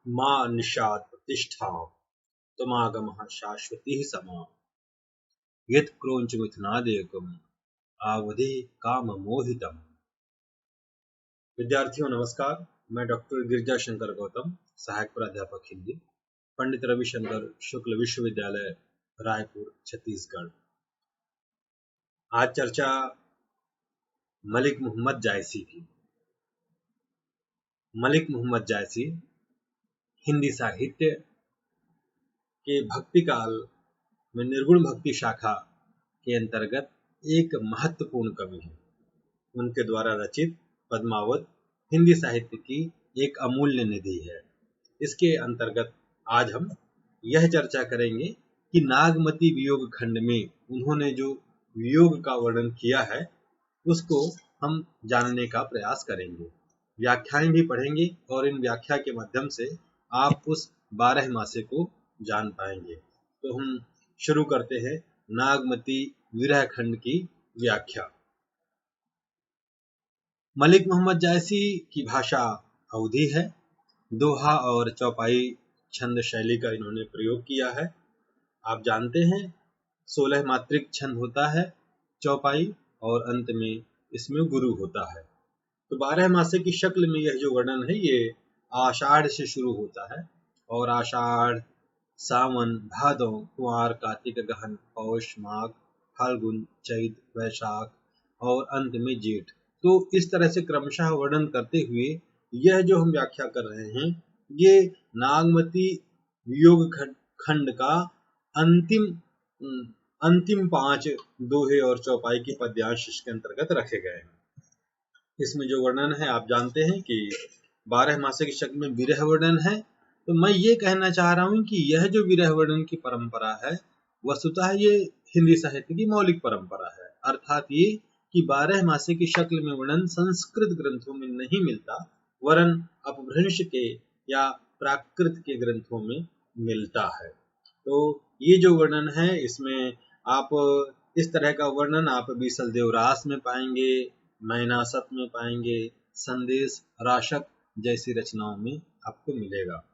माँ निषाद प्रतिष्ठा त्वमागमः शाश्वती समा यत् क्रोञ्च मिथुनादेकम् आवधि काम मोहितम। विद्यार्थियों नमस्कार, मैं डॉक्टर गिरजा शंकर गौतम, सहायक प्राध्यापक हिंदी, पंडित रविशंकर शुक्ल विश्वविद्यालय रायपुर छत्तीसगढ़। आज चर्चा मलिक मोहम्मद जायसी की। मलिक मोहम्मद जायसी हिंदी साहित्य के भक्ति काल में निर्गुण भक्ति शाखा के अंतर्गत एक महत्वपूर्ण कवि हैं। उनके द्वारा रचित पद्मावत हिंदी साहित्य की एक अमूल्य निधि है। इसके अंतर्गत आज हम यह चर्चा करेंगे कि नागमती वियोग खंड में उन्होंने जो वियोग का वर्णन किया है उसको हम जानने का प्रयास करेंगे। व्याख्याएं भी पढ़ेंगे और इन व्याख्या के माध्यम से आप उस 12 मासे को जान पाएंगे। तो हम शुरू करते हैं नागमती विरह खंड की व्याख्या। मलिक मोहम्मद जायसी की भाषा अवधी है। दोहा और चौपाई छंद शैली का इन्होंने प्रयोग किया है। आप जानते हैं 16 मात्रिक छंद होता है चौपाई, और अंत में इसमें गुरु होता है। तो 12 मासे की शक्ल में यह जो वर्णन है ये आषाढ़ से शुरू होता है, और आषाढ़, सावन, भादौ, कुंवार, कार्तिक, गहन, पौष, माघ, फाल्गुन, चैत, वैशाख और अंत में जेठ। तो इस तरह से क्रमशः वर्णन करते हुए यह जो हम व्याख्या कर रहे हैं ये नागमती वियोग खंड का अंतिम 5 दोहे और चौपाई की पद्यांश इसके अंतर्गत रखे गए हैं। इसमें जो वर्णन है आप जानते हैं कि 12 मासे की शक्ल में विरह वर्णन है। तो मैं ये कहना चाह रहा हूं कि यह जो विरह वर्णन की परंपरा है वस्तुतः ये हिंदी साहित्य की मौलिक परंपरा है। अर्थात ये कि 12 मासे की शक्ल में वर्णन संस्कृत ग्रंथों में नहीं मिलता, वरन अपभ्रंश के या प्राकृत के ग्रंथों में मिलता है। तो ये जो वर्णन है इसमें आप इस तरह का वर्णन आप बीसल देवरास में पाएंगे, मैनासत में पाएंगे, संदेश राशक जैसी रचनाओं में आपको मिलेगा।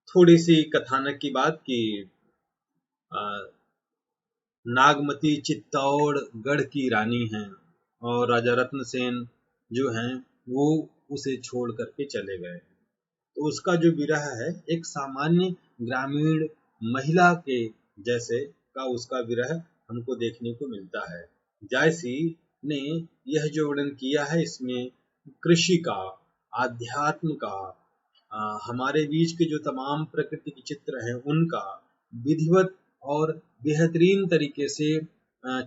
थोड़ी सी कथानक की बात की नागमती चित्तौड़गढ़ की रानी हैं और राजा रत्नसेन जो हैं वो उसे छोड़ करके चले गए। तो उसका जो विरह है एक सामान्य ग्रामीण महिला के जैसे का उसका विरह हमको देखने को मिलता है। जायसी ने यह जो वर्णन किया है इसमें कृषि का, आध्यात्म का, हमारे बीच के जो तमाम प्रकृति के चित्र हैं उनका विधिवत और बेहतरीन तरीके से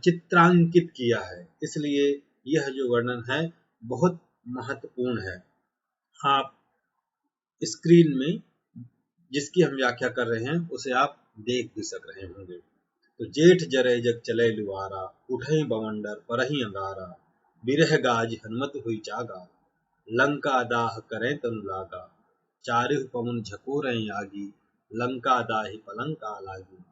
चित्रांकित किया है। इसलिए यह जो वर्णन है बहुत महत्वपूर्ण है। आप स्क्रीन में जिसकी हम व्याख्या कर रहे हैं उसे आप देख भी सक रहे होंगे। तो जेठ जरे जग चले लुआरा, उठई बवंडर परही अंगारा, बिरह गाज हनुमत हुई जागा, लंका दाह करें तनु लागा, चारिह पवन झकोरें आगी, लंका दाहि पलंका लागी,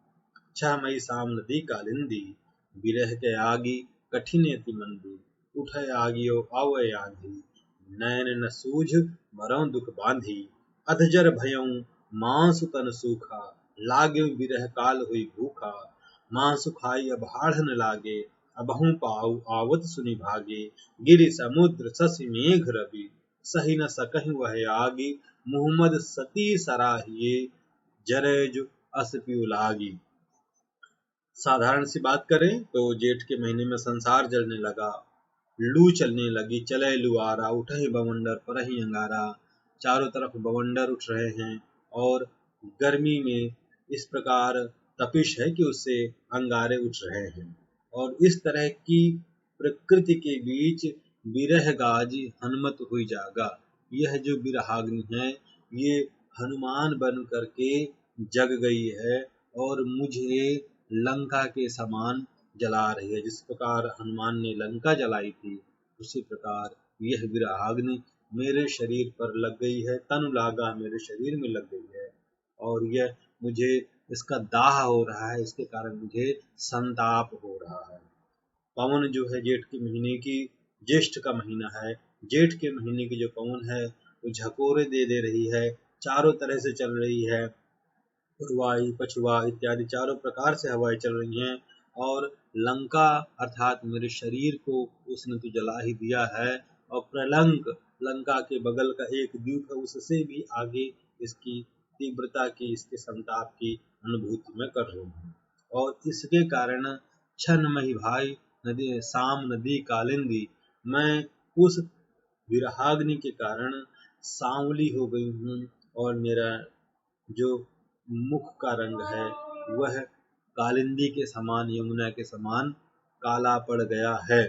6 मई साम नदी कालिंदी, बिरह के आगी कठिने तिमंदी, उठे आगियो आवय आंधी, नैन न सूझ मरौ दुख बांधी, अधजर भयऊ मांसु तन सूखा, लागे बिरह काल हुई भूखा, मांसु खाई अब हाड़ न लागे, अबहु पाऊ आवत सुनि भागे, गिरि समुद्र शशि मेघ रवि, सही न सकहि वह आगी, मुहम्मद सती सराहिए, जरेजु अस पिउ लागी। साधारण सी बात करें तो जेठ के महीने में संसार जलने लगा, लू चलने लगी, चले लुआरा, उठे बवंडर परही अंगारा, चारों तरफ बवंडर उठ रहे हैं और गर्मी में इस प्रकार तपिश है कि उससे अंगारे उठ रहे हैं। और इस तरह की प्रकृति के बीच बिरह गाजी हनुमत हुई जागा, यह जो बिरहाग्नि है ये हनुमान बन करके जग गई है और मुझे लंका के समान जला रही है। जिस प्रकार हनुमान ने लंका जलाई थी उसी प्रकार यह विरहाग्नि मेरे शरीर पर लग गई है, तनु लागा मेरे शरीर में लग गई है और यह मुझे इसका दाह हो रहा है, इसके कारण मुझे संताप हो रहा है। पवन जो है जेठ के महीने की, ज्येष्ठ का महीना है, जेठ के महीने की जो पवन है वो झकोरे दे रही है, चारों तरह से चल रही है, पूर्वाई पछुआ इत्यादि चारों प्रकार से हवाएं चल रही हैं। और लंका अर्थात मेरे शरीर को उसने तो जला ही दिया है, और प्रलंक लंका के बगल का एक द्वीप है, उससे भी आगे इसकी तीव्रता की, इसके संताप की अनुभूति मैं कर रही हूँ। और इसके कारण छन मही भाई नदी साम नदी कालिंदी, मैं उस विरहाग्नि के कारण सांवली हो गई हूँ, और मेरा जो मुख का रंग है वह कालिंदी के समान, यमुना के समान काला पड़ गया है।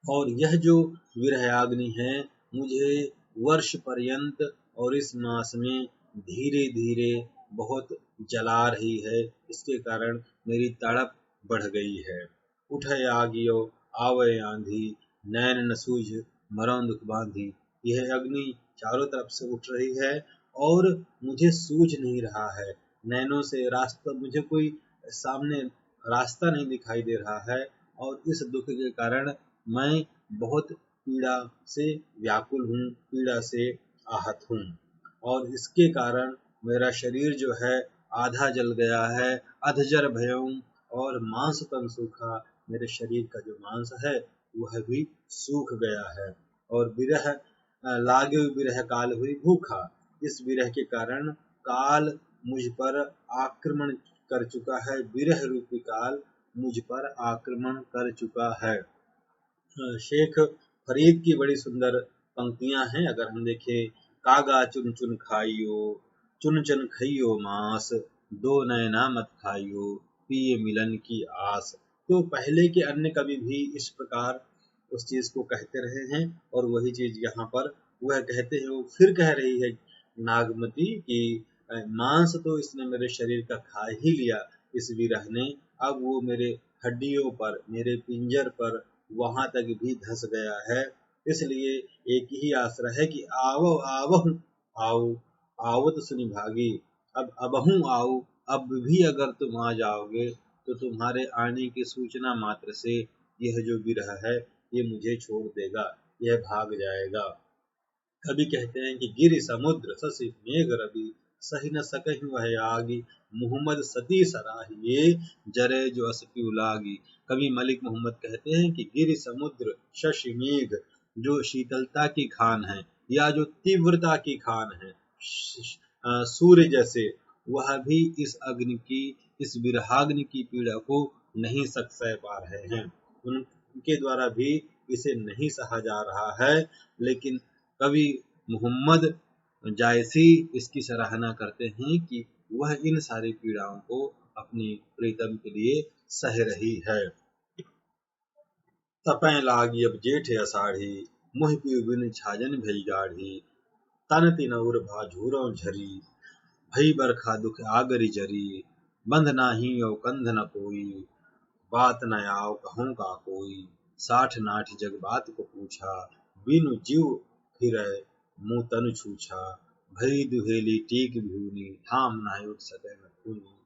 और यह जो विरहाग्नि है मुझे वर्ष पर्यंत और इस मास में धीरे धीरे बहुत जला रही है, इसके कारण मेरी तड़प बढ़ गई है। उठे आगियो आवे आंधी, नैन न सूझ मरौ दुख बांधी, यह अग्नि चारों तरफ से उठ रही है और मुझे सूझ नहीं रहा है, नैनों से रास्ता, मुझे कोई सामने रास्ता नहीं दिखाई दे रहा है, और इस दुख के कारण मैं बहुत पीड़ा से व्याकुल हूँ, पीड़ा से आहत हूँ। और इसके कारण मेरा शरीर जो है आधा जल गया है, अधजर भयऊ, और मांस तन सूखा, मेरे शरीर का जो मांस है वह भी सूख गया है। और विरह लागे विरह काल हुई भूखा, इस विरह के कारण काल मुझ पर आक्रमण कर चुका है, विरह रूपी काल मुझ पर आक्रमण कर चुका है। शेख फरीद की बड़ी सुंदर पंक्तियां हैं, अगर हम देखें, कागा चुन चुन खाइयो, चुन चुन खइयो मांस, दो नैना मत खाइयो, पिए मिलन की आस। तो पहले के अन्य कवि भी इस प्रकार उस चीज को कहते रहे हैं, और वही चीज यहाँ पर वह कहते हैं, वो फिर कह रही है नागमती कि मांस तो इसने मेरे शरीर का खा ही लिया इस विरह ने, अब वो मेरे हड्डियों पर, मेरे पिंजर पर वहां तक भी धंस गया है। इसलिए एक ही आश्रय है कि आवो आवहु आओ, आवत सुनि भागी, अब अबहू आओ, अब भी अगर तुम आ जाओगे तो तुम्हारे आने की सूचना मात्र से यह जो विरह है ये मुझे छोड़ देगा, यह भाग जाएगा। कभी कहते हैं कि गिरि समुद्र शशि मेघ रवि, सही न सकहि वह आगी, मोहम्मद सती सराहिए, जरे जो अस पिउ लागी। कभी मलिक मोहम्मद कहते हैं कि गिरि समुद्र शशि मेघ, जो शीतलता की खान है या जो तीव्रता की खान है, सूर्य जैसे, वह भी इस अग्नि की, इस विरहाग्नि की पीड़ा को नहीं सह पा रहे हैं, उनके द्वारा भी इसे नहीं सहा जा रहा है। लेकिन कवि मोहम्मद जायसी इसकी सराहना करते हैं कि वह इन सारी पीड़ाओं को अपनी प्रीतम के लिए सह रही है। तपै लागी अब जेठ अषाढ़ी, मुह पीउ बिन छाजन भई गाढ़ी, तन तिनउर भाझूरों झरी, भई बरखा दुख आगरी जरी, बंध नाही औ कंध न कोई, बात न आव कहूँ का कोई, साठ नाठ जग बात को पूछा, बिनु जीव फिरै मुँह तनु छूछा, भई दुहेली टीक भूनी, थाम नाहि उठ सकै न खूनी।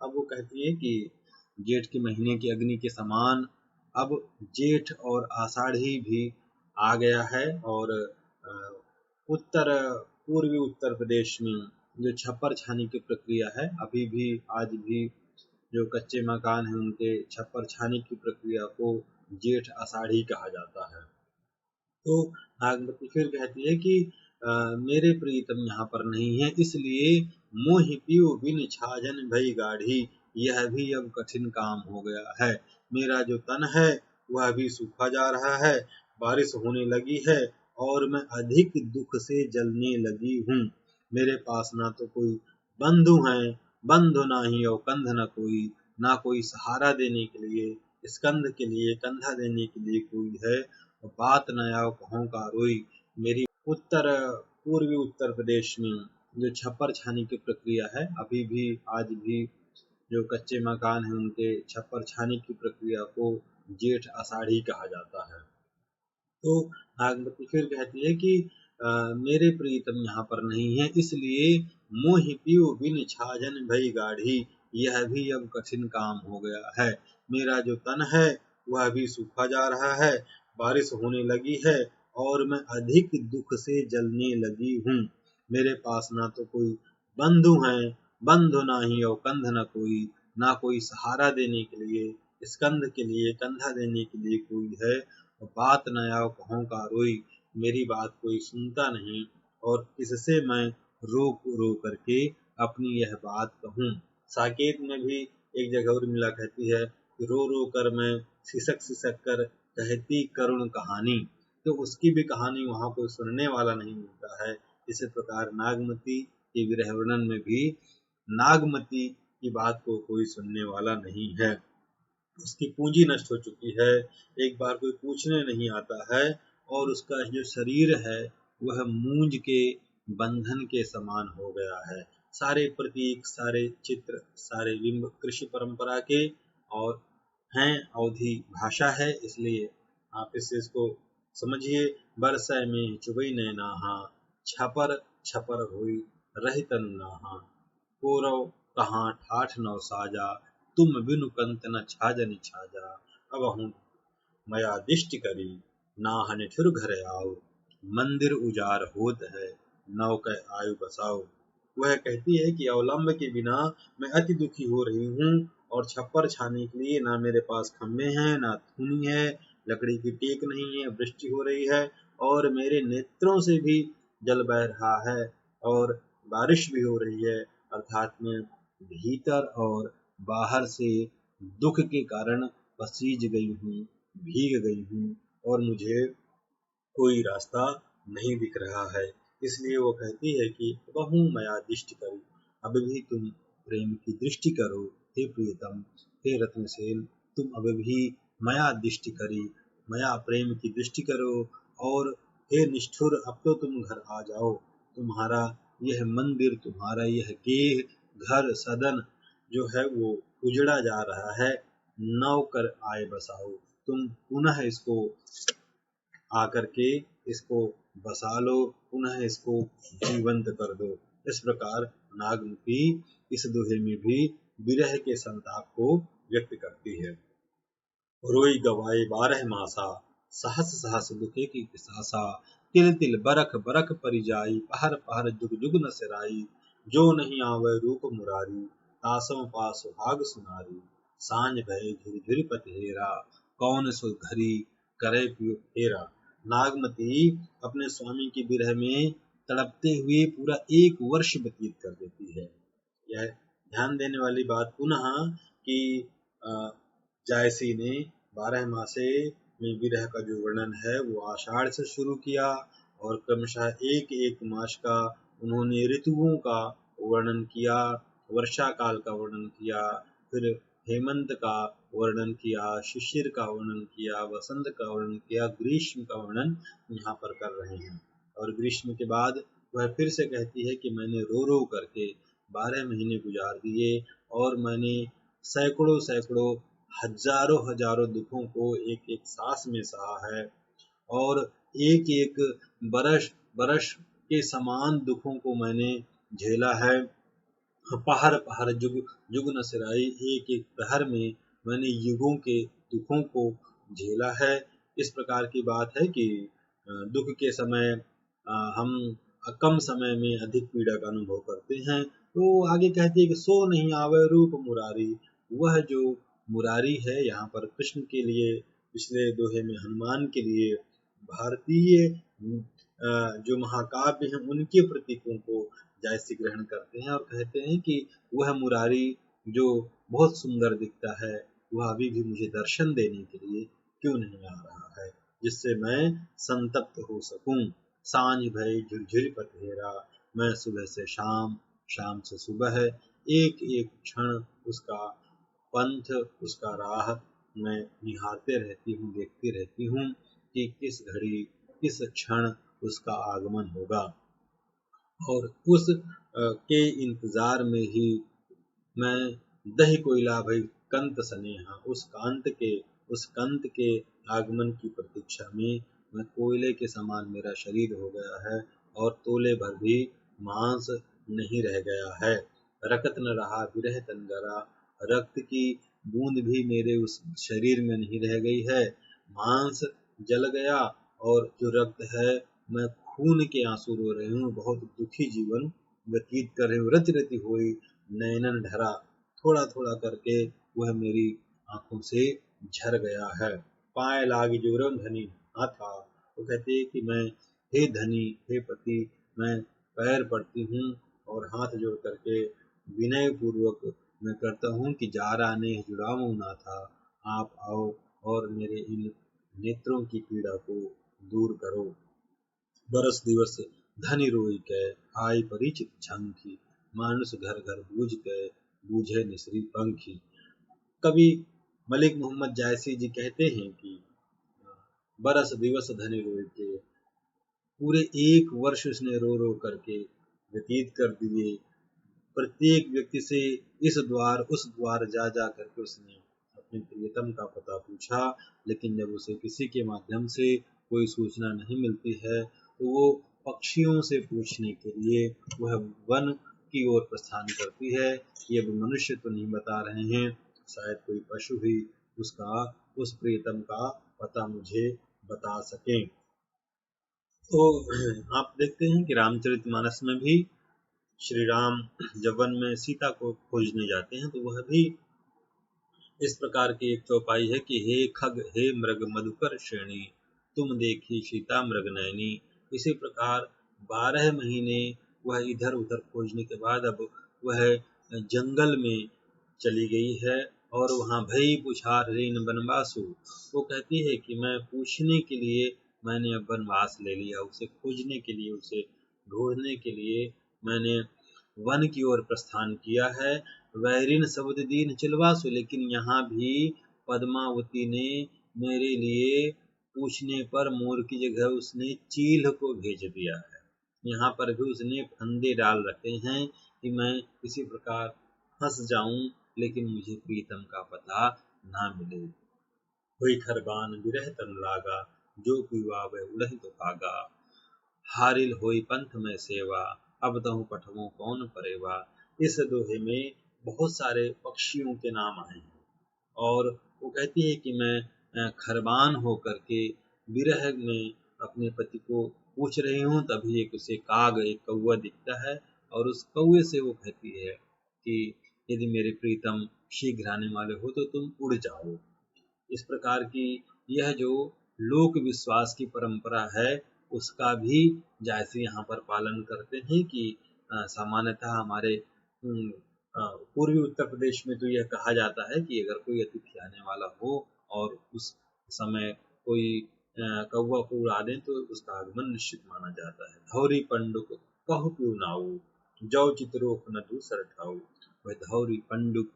अब वो कहती है कि जेठ के महीने की अग्नि के समान अब जेठ और आषाढ़ी भी आ गया है, और उत्तर पूर्वी उत्तर प्रदेश में जो छप्पर छानी की प्रक्रिया है, अभी भी आज भी जो कच्चे मकान हैं उनके छप्पर छानी की प्रक्रिया को जेठ आषाढ़ी कहा जाता है। तो नागमती फिर कहती है कि मेरे प्रीतम यहाँ पर नहीं है, इसलिए मोहि पियो बिन छाजन भई गाढ़ी, यह भी अब कठिन काम हो गया है। मेरा जो तन है वह भी सूखा जा रहा है, बारिश होने लगी है और मैं अधिक दुख से जलने लगी हूँ। मेरे पास ना तो कोई बंधु हैं, बंधु नाही और कंध न कोई, ना कोई सहारा देने के लिए, स्कंध के लिए, कंधा देने के लिए कोई है, बात न आओ कहूँ का रोई। मेरी उत्तर पूर्वी उत्तर प्रदेश में जो छप्पर छानी की प्रक्रिया है, अभी भी आज भी जो कच्चे मकान हैं उनके छप्पर छानी की प्रक्रिया को जेठ आषाढ़ी कहा जाता है। तो नागमती फिर कहती है कि मेरे प्रीतम यहाँ पर नहीं है, इसलिए मोहि पियो बिन छाजन भई गाढ़ी, यह भी अब कठिन काम हो गया है। मेरा जो तन है वह भी सूखा जा रहा है, बारिश होने लगी है और मैं अधिक दुख से जलने लगी हूँ। मेरे पास ना तो कोई बंधु है, बंधु नाही और कंध न कोई, ना कोई सहारा देने के लिए, स्कंध के लिए कंधा देने के लिए कोई है। और बात न आओ कहूँ का रोई, मेरी बात कोई सुनता नहीं, और किससे मैं रो रो करके अपनी यह बात कहूँ। साकेत में भी एक जगह उर्मिला कहती है कि रो रो कर मैं सिसक सिसक कर कहती करुण कहानी। तो उसकी भी कहानी वहाँ कोई सुनने वाला नहीं मिलता है। इसी प्रकार नागमती के विरह वर्णन में भी नागमती की बात को कोई सुनने वाला नहीं है। उसकी पूंजी नष्ट हो चुकी है, एक बार कोई पूछने नहीं आता है, और उसका जो शरीर है वह मूंज के बंधन के समान हो गया है। सारे प्रतीक, सारे चित्र, सारे बिंब कृषि परंपरा के और हैं, अवधि भाषा है, इसलिए आप इसको समझिए। बरसै में चुबई नैनाहा, छपर छपर हुई रही तनु नाहा, कोरव कहाँ ठाठ नौ साजा, तुम बिनु कंत न छाजनि छाजा, अबहुं मया दिष्टि करी, नाहन ठुर घर आओ, मंदिर उजार होत है, नौ कह आयु बसाओ। वह कहती है कि अवलंब के बिना मैं अति दुखी हो रही हूँ, और छप्पर छाने के लिए ना मेरे पास खम्भे हैं, ना थूनी है, लकड़ी की टेक नहीं है, वृष्टि हो रही है, और मेरे नेत्रों से भी जल बह रहा है, और बारिश भी हो रही है। अर्थात मैं भीतर और बाहर से दुख के कारण पसीज गई हूँ, भीग गई हूँ, और मुझे कोई रास्ता नहीं दिख रहा है। इसलिए वो कहती है कि बहु मया दृष्टि करो, अब भी तुम प्रेम की दृष्टि करो, हे प्रियतम, हे रत्नसेन, तुम अब भी मया दृष्टि करी, मया प्रेम की दृष्टि करो, और हे निष्ठुर, अब तो तुम घर आ जाओ, तुम्हारा यह मंदिर, तुम्हारा यह गेह, घर, सदन जो है वो उजड़ा जा रहा है, नव कर आए बसाओ, तुम पुनः इसको आकर के इसको बसा लो, पुनः इसको जीवंत कर दो। इस प्रकार नागमती इस दोहे में भी विरह के संताप को व्यक्त करती है। रोई गवाए 12 मासा, सहस सहस दुखे की पिसासा, तिल तिल बरख बरख परिजाई, पहर पहर जुग जुग न सिराई, जो नहीं आवे रूप मुरारी, तासों पास सुहाग सुनारी, सांझ भय झुर झुर पतहेरा, कौन सो घरी करे पियो फेरा। नागमती अपने स्वामी की विरह में तड़पते हुए पूरा 1 वर्ष व्यतीत कर देती है। यह ध्यान देने वाली बात पुनः कि जायसी ने 12 मासे में विरह का जो वर्णन है वो आषाढ़ से शुरू किया, और क्रमशः एक एक मास का उन्होंने ऋतुओं का वर्णन किया, वर्षा काल का वर्णन किया, फिर हेमंत का वर्णन किया, शिशिर का वर्णन किया, वसंत का वर्णन किया, ग्रीष्म का वर्णन यहाँ पर कर रहे हैं। और ग्रीष्म के बाद वह फिर से कहती है कि मैंने रो रो करके 12 महीने गुजार दिए, और मैंने सैकड़ों सैकड़ों हजारों हजारों दुखों को एक एक सांस में सहा है, और एक एक बरस बरस के समान दुखों को मैंने झेला है। पहर पहर जुग जुग न सिराई, एक एक प्रहर में मैंने युगों के दुखों को झेला है। इस प्रकार की बात है कि दुख के समय हम कम समय में अधिक पीड़ा का अनुभव करते हैं। तो आगे कहती है कि सो नहीं आवे रूप मुरारी, वह जो मुरारी है यहाँ पर कृष्ण के लिए, पिछले दोहे में हनुमान के लिए, भारतीय जो महाकाव्य हैं उनके प्रतीकों को जायसी ग्रहण करते हैं, और कहते हैं कि वह मुरारी जो बहुत सुंदर दिखता है, वह अभी भी मुझे दर्शन देने के लिए क्यों नहीं आ रहा है, जिससे मैं संतप्त हो सकूं। सांझ भय झुरझुर पतहेरा, मैं सुबह से शाम, शाम से सुबह, एक एक क्षण उसका पंथ, उसका राह मैं निहारते रहती हूँ, देखती रहती हूँ कि किस घड़ी किस क्षण उसका आगमन होगा, और उस के इंतजार में ही मैं दही कोयला भई कंत स्नेहा, उस कंत के आगमन की प्रतीक्षा में मैं कोयले के समान मेरा शरीर हो गया है, और तोले भर भी मांस नहीं रह गया है। रकत न रहा विरह तंगरा, रक्त की बूंद भी मेरे उस शरीर में नहीं रह गई है। मांस जल गया, और जो रक्त है, मैं खून के आंसू रो रही हूँ, बहुत दुखी जीवन व्यतीत कर रही हूँ। रति रति हुई नैनन ढरा, थोड़ा थोड़ा करके वह मेरी आंखों से झर गया है। पाए लागे जोरम धनी हाथा, वो कहते हैं कि मैं, हे धनी, हे पति, मैं पैर पड़ती हूँ और हाथ जोड़ करके विनय पूर्वक मैं करता हूँ कि जारा ने जुड़ावो ना था, आप आओ और मेरे इन नेत्रों की पीड़ा को दूर करो। बरस दिवस धनी रोई कै, आई परिचित झंखी, मानुष घर घर बूझ कै, बूझे निसरी पंखी। कवि मलिक मोहम्मद जायसी जी कहते हैं कि बरस दिवस धनी रोई के, पूरे एक वर्ष उसने रो रो करके व्यतीत कर दिए। प्रत्येक व्यक्ति से इस द्वार उस द्वार जा जा करके उसने अपने प्रियतम का पता पूछा, लेकिन जब उसे किसी के माध्यम से कोई सूचना नहीं मिलती है तो वो पक्षियों से पूछने के लिए वह वन की ओर प्रस्थान करती है कि अब मनुष्य तो नहीं बता रहे हैं, शायद कोई पशु ही उसका उस प्रियतम का पता मुझे बता सके। तो आप देखते हैं कि रामचरितमानस में भी श्री राम जब वन में सीता को खोजने जाते हैं तो वह भी इस प्रकार की एक चौपाई है कि हे खग हे मृग मधुकर श्रेणी, तुम देखी सीता मृग नयनी। इसी प्रकार 12 महीने वह इधर उधर खोजने के बाद अब वह जंगल में चली गई है और वहाँ भई पुछार रीन बनवासु, वो कहती है कि मैं पूछने के लिए मैंने अब वनवास ले लिया, उसे खोजने के लिए, उसे ढूंढने के लिए मैंने वन की ओर प्रस्थान किया है। वैरिन शब्द दीन चिलवासु, लेकिन यहाँ भी पद्मावती ने मेरे लिए पूछने पर मोर की जगह उसने चील को भेज दिया है। यहाँ पर भी उसने फंदे डाल रखे हैं कि मैं किसी प्रकार फंस जाऊं लेकिन मुझे प्रीतम का पता ना मिले। हुई खरबान विरह तन लागा, जो पीवा वह उड़हि तो भागा, हारिल होई पंथ में सेवा, अब तहु पठवों कौन परेवा। इस दोहे में बहुत सारे पक्षियों के नाम आए हैं और वो कहती है कि मैं खरबान होकर के विरह में अपने पति को पूछ रही हूँ, तभी एक उसे काग, एक कौवा दिखता है और उस कौवे से वो कहती है कि यदि मेरे प्रीतम शीघ्र आने वाले हो तो तुम उड़ जाओ। इस प्रकार की यह जो लोक विश्वास की परंपरा है उसका भी जायसी यहाँ पर पालन करते हैं कि सामान्यतः हमारे पूर्वी उत्तर प्रदेश में तो यह कहा जाता है कि अगर कोई अतिथि आने वाला हो और उस समय कोई कौवा को उड़ा दें तो उसका आगमन निश्चित माना जाता है। धौरी पंडुक कहु क्यों नाऊ, जौ चित्रोक न दूसर ठाऊ। वह धौरी पंडुक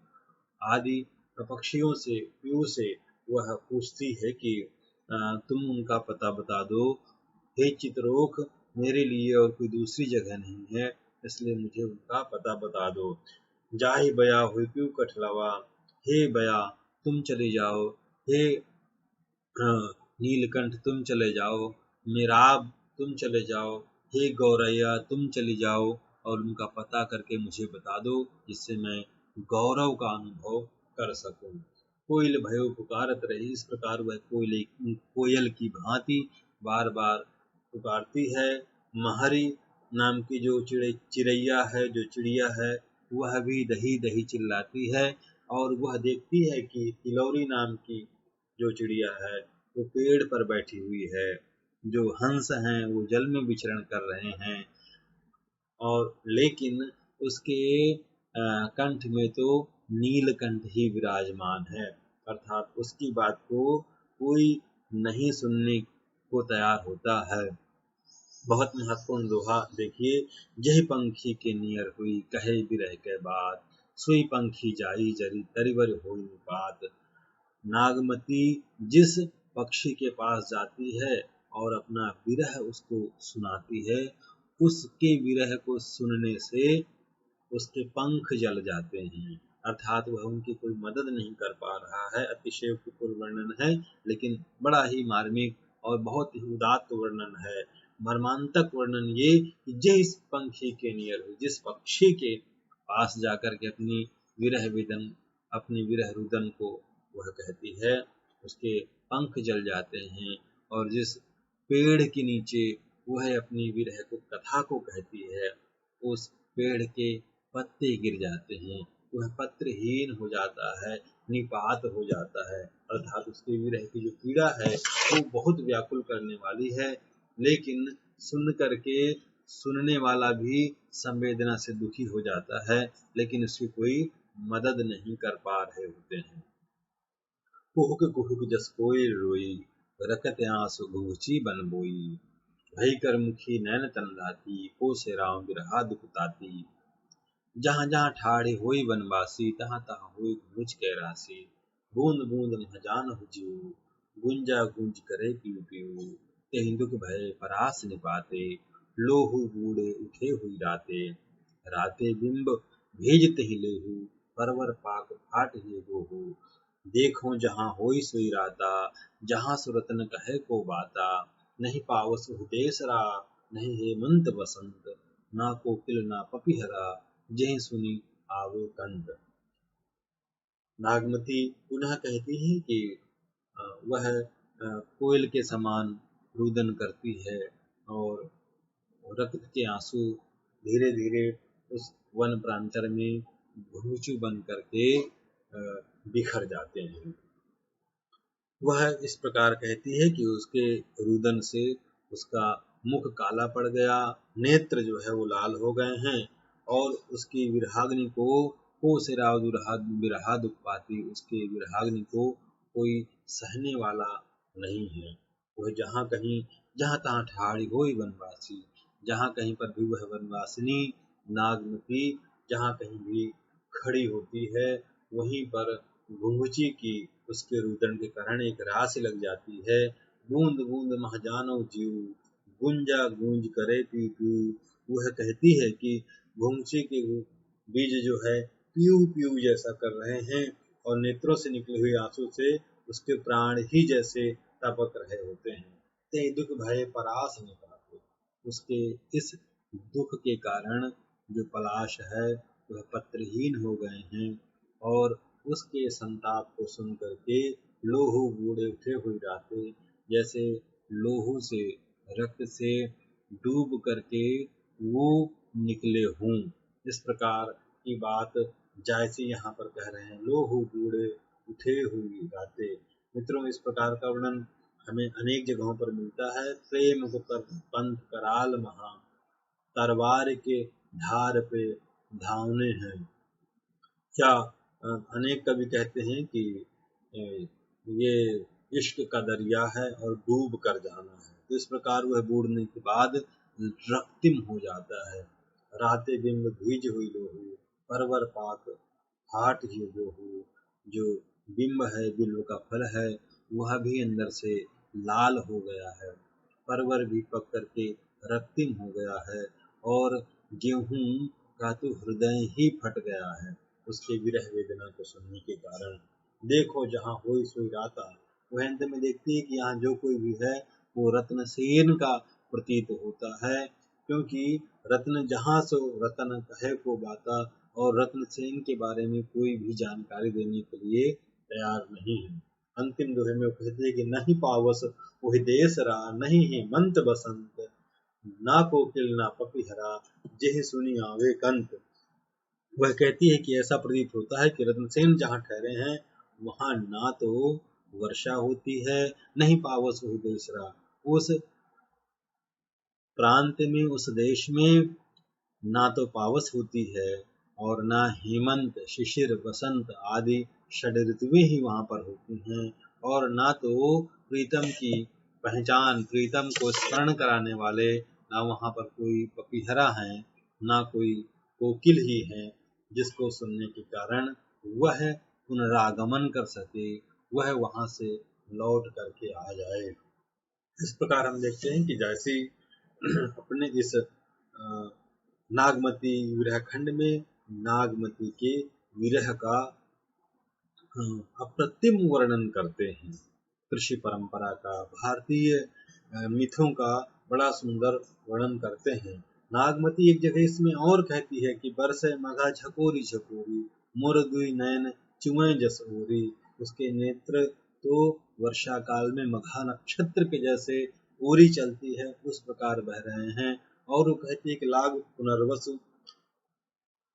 आदि पक्षियों से पीयू से वह पूछती है कि तुम उनका पता बता दो, हे चित्रोक, मेरे लिए और कोई दूसरी जगह नहीं है, इसलिए मुझे उनका पता बता दो। जाहि बया हुई क्यों कठलावा, हे बया तुम चले जाओ, हे नीलकंठ तुम चले जाओ, मेराब तुम चले जाओ, हे गौरैया तुम चली जाओ और उनका पता करके मुझे बता दो जिससे मैं गौरव का अनुभव कर सकूं। कोयल भयो पुकारत रही, इस प्रकार वह कोयल की भांति बार बार पुकारती है। महरी नाम की जो चिड़ैया है, जो चिड़िया है, वह भी दही दही चिल्लाती है और वह देखती है कि तिलौरी नाम की जो चिड़िया है वो पेड़ पर बैठी हुई है, जो हंस हैं वो जल में विचरण कर रहे हैं और लेकिन उसके कंठ में तो नीलकंठ ही विराजमान है, अर्थात उसकी बात को कोई नहीं सुनने को तैयार होता है। बहुत महत्वपूर्ण दोहा देखिए, जही पंखी के नियर हुई कहे बिरह के बात, सुई पंखी जाई जरी तरिवर होई बात। नागमती जिस पक्षी के पास जाती है और अपना विरह उसको सुनाती है, उसके विरह को सुनने से उसके पंख जल जाते हैं, अर्थात वह उनकी कोई मदद नहीं कर पा रहा है। अतिशयोक्तिपूर्ण वर्णन है लेकिन बड़ा ही मार्मिक और बहुत ही उदात्त वर्णन है। मर्मांतक वर्णन ये कि जिस पंखी के नियर हुई, जिस पक्षी के पास जाकर के अपनी विरह रुदन को वह कहती है, उसके पंख जल जाते हैं और जिस पेड़ के नीचे वह अपनी विरह को कथा को कहती है, उस पेड़ के पत्ते गिर जाते हैं, वह पत्रहीन हो जाता है, निपात हो जाता है, अर्थात उसके विरह की जो पीड़ा है वो बहुत व्याकुल करने वाली है। लेकिन सुन करके सुनने वाला भी संवेदना से दुखी हो जाता है, लेकिन उसकी कोई मदद नहीं कर पा रहे होते हैं। कुहुक कुहुक जस कोयल रोई, रखत आंसू घुंघची बन बोई, भई कर मुखी नैन तन को से राम बिरहा दुख ताती। जहाँ जहाँ ठाड़े होई वनवासी, तहाँ तहाँ होई घुंघ के राशि, बूंद बूंद मह जान हो जीव, गुंजा गुंज करे पीऊ पीऊ, तेहि दुख भय परास निपाते, लोहु बूढ़े उठे हुई राते, राते बिंब भेज तेहि लेहु, परवर पाक फाट ही गोहु, देखो जहाँ होई सोई राता, जहाँ सुरतन कहे को बाता, नहीं पावस देसरा, नहीं हेमंत बसंत, ना कोकिल ना पपीहरा, जेहि सुनी आवे कंठ। नागमती पुनः कहती है कि वह कोयल के समान रुदन करती है और रक्त के आंसू धीरे धीरे उस वन प्रांतर में घुंघचू बन करके बिखर जाते हैं। वह इस प्रकार कहती है कि उसके रुदन से उसका मुख काला पड़ गया, नेत्र जो है वो लाल हो गए हैं और उसकी विरहाग्नि को सिरा विरहा दुख पाती, उसके विरहाग्नि को कोई सहने वाला नहीं है। वह जहाँ तहाँ ठाड़ी होई वनवासी, जहाँ कहीं पर भी वह वनवासिनी नागमती जहाँ कहीं भी खड़ी होती है, वहीं पर घुंघची की उसके रुदन के कारण एक रास लग जाती है। बूंद बूंद मह जानो जीव, गुंजा गूंज करे पीऊ पीऊ। वह कहती है कि घुंघची के बीज जो है पीऊ पीऊ जैसा कर रहे हैं और नेत्रों से निकले हुए आंसू से उसके प्राण ही जैसे तपक रहे होते हैं। ते दुख भय परास निपाते, उसके इस दुख के कारण जो पलाश है वह पत्रहीन हो गए हैं और उसके संताप को सुन करके लोहू बूढ़े उठे हुए राते, जैसे लोहू से रक्त से डूब करके वो निकले हों। इस प्रकार की बात जायसी यहाँ पर कह रहे हैं, लोहू बूढ़े उठे हुई राते। मित्रों, इस प्रकार का वर्णन हमें अनेक जगहों पर मिलता है। प्रेम को पंथ कराल महा, तरवार के धार पे धावने हैं। क्या अनेक कवि कहते हैं कि ये इश्क का दरिया है और डूब कर जाना है। तो इस प्रकार वह बूढ़ने के बाद रक्तिम हो जाता है। राते बिंब भीज हुई लोहू, परवर पाक हाट ही लोहू। जो बिंब है, बिल्व का फल है, वह भी अंदर से लाल हो गया है, परवर भी पक करके रक्तिम हो गया है और गेहूं का तो हृदय ही फट गया है उसके विरह वेदना को सुनने के कारण। देखो जहाँ होई सोई राता, वह अंत में देखती है कि यहाँ जो कोई भी है वो रत्नसेन का प्रतीत होता है, क्योंकि रत्न जहाँ सो रतन कहे को बाता, और रत्नसेन के बारे में कोई भी जानकारी देने के लिए तैयार नहीं है। अंतिम दोहे में वो कहती है कि नहीं पावस वही देश रा, नहीं हेमंत बसंत, ना कोकिल ना पपीहरा, जेहि सुनी आवे कंठ। वह कहती है कि ऐसा प्रतीत होता है कि रत्नसेन जहाँ ठहरे हैं वहाँ ना तो वर्षा होती है, नहीं पावस वही देशरा, उस प्रांत में, उस देश में ना तो पावस होती है और ना हेमंत शिशिर वसंत आदि षड ऋतुएं ही वहाँ पर होती हैं, और ना तो प्रीतम की पहचान, प्रीतम को स्मरण कराने वाले ना वहाँ पर कोई पपीहरा है, ना कोई कोकिल ही है जिसको सुनने के कारण वह पुनरागमन कर सके, वह वहाँ से लौट करके आ जाए। इस प्रकार हम देखते हैं कि जैसे अपने इस नागमती विरह खंड में नागमती के विरह का अप्रतिम वर्णन करते हैं। कृषि परंपरा का, भारतीय मिथों का बड़ा सुंदर वर्णन करते हैं। नागमती एक जगह इसमें और कहती है कि बरसे मघा झकोरी झकोरी, मोर दुई नयन चुए जस ओरी। उसके नेत्र तो वर्षा काल में मघा नक्षत्र के जैसे पूरी चलती है उस प्रकार बह रहे हैं। और वो कहती है कि लाग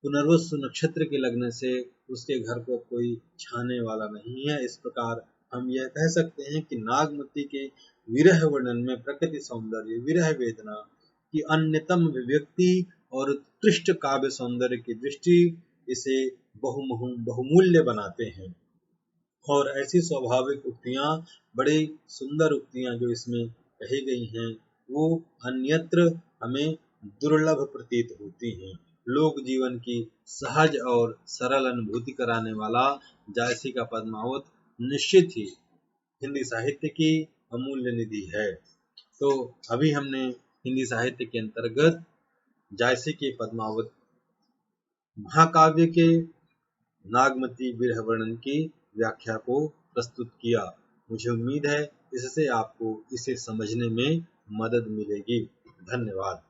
पुनर्वसु नक्षत्र के लगने से उसके घर को कोई छाने वाला नहीं है। इस प्रकार हम यह कह सकते हैं कि नागमती के विरह वर्णन में प्रकृति सौंदर्य, विरह वेदना की अन्यतम अभिव्यक्ति और उत्कृष्ट काव्य सौंदर्य की दृष्टि इसे बहुमूल्य बनाते हैं। और ऐसी स्वाभाविक उक्तियां, बड़ी सुंदर उक्तियां जो इसमें कही गई हैं, वो अन्यत्र हमें दुर्लभ प्रतीत होती हैं। लोक जीवन की सहज और सरल अनुभूति कराने वाला जायसी का पद्मावत निश्चित ही हिंदी साहित्य की अमूल्य निधि है। तो अभी हमने हिंदी साहित्य के अंतर्गत जायसी के पद्मावत महाकाव्य के नागमती विरह वर्णन की व्याख्या को प्रस्तुत किया। मुझे उम्मीद है इससे आपको इसे समझने में मदद मिलेगी। धन्यवाद।